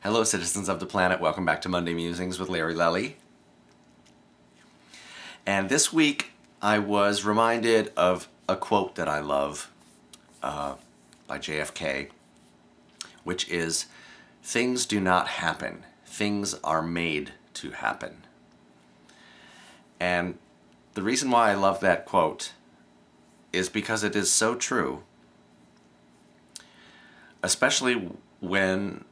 Hello, citizens of the planet. Welcome back to Monday Musings with Larry Lelli. And this week I was reminded of a quote that I love by JFK, which is, "Things do not happen. Things are made to happen." And the reason why I love that quote is because it is so true, especially when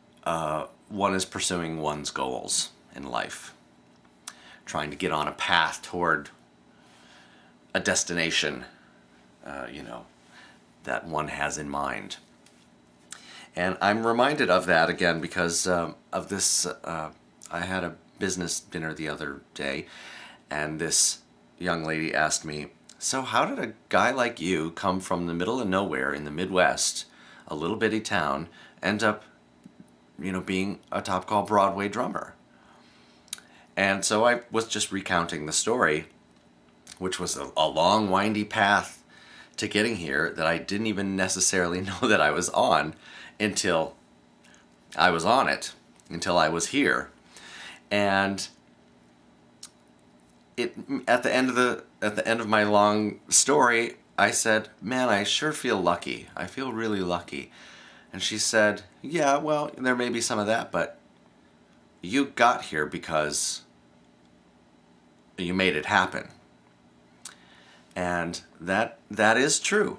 one is pursuing one's goals in life, trying to get on a path toward a destination, that one has in mind. And I'm reminded of that again because of this. I had a business dinner the other day, and this young lady asked me, "So how did a guy like you come from the middle of nowhere in the Midwest, a little bitty town, end up being a top call Broadway drummer?" And so I was just recounting the story, which was a long, windy path to getting here that I didn't even necessarily know that I was on until I was on it, until I was here. And at the end of my long story, I said, "Man, I sure feel lucky. I feel really lucky." And she said, "Yeah, well, there may be some of that, but you got here because you made it happen." And that is true.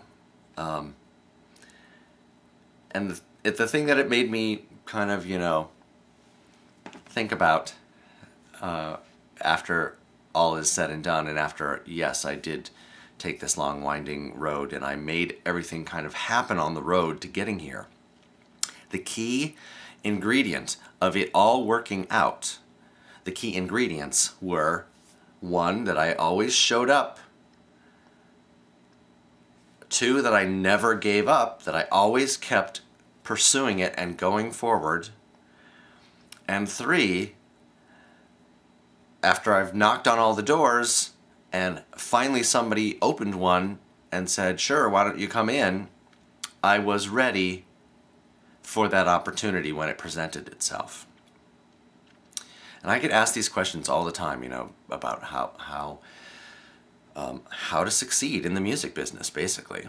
And the thing that it made me kind of, think about after all is said and done, and after, yes, I did take this long winding road and I made everything kind of happen on the road to getting here. The key ingredient of it all working out, the key ingredients were, one, that I always showed up; two, that I never gave up, that I always kept pursuing it and going forward; and three, after I've knocked on all the doors and finally somebody opened one and said, "Sure, why don't you come in?" I was ready for that opportunity when it presented itself. And I get asked these questions all the time, about how to succeed in the music business, basically.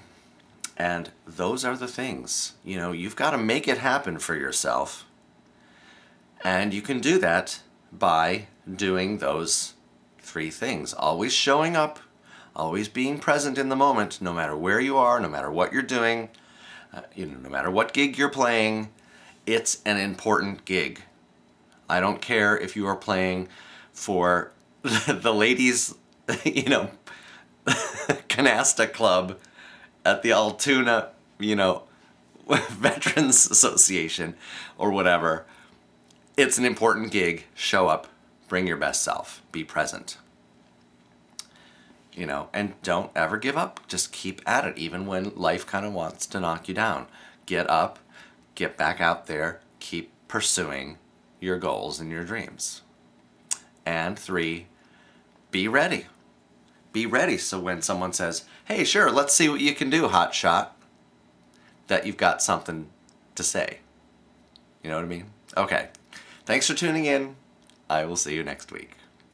And those are the things. You've got to make it happen for yourself. And you can do that by doing those three things. Always showing up, always being present in the moment, no matter where you are, no matter what you're doing, no matter what gig you're playing. It's an important gig. I don't care if you are playing for the ladies, canasta club at the Altoona, Veterans Association or whatever. It's an important gig. Show up, bring your best self, be present. And don't ever give up. Just keep at it, even when life kind of wants to knock you down. Get up, get back out there, keep pursuing your goals and your dreams. And three, be ready. Be ready so when someone says, "Hey, sure, let's see what you can do, hot shot," that you've got something to say. You know what I mean? Okay. Thanks for tuning in. I will see you next week.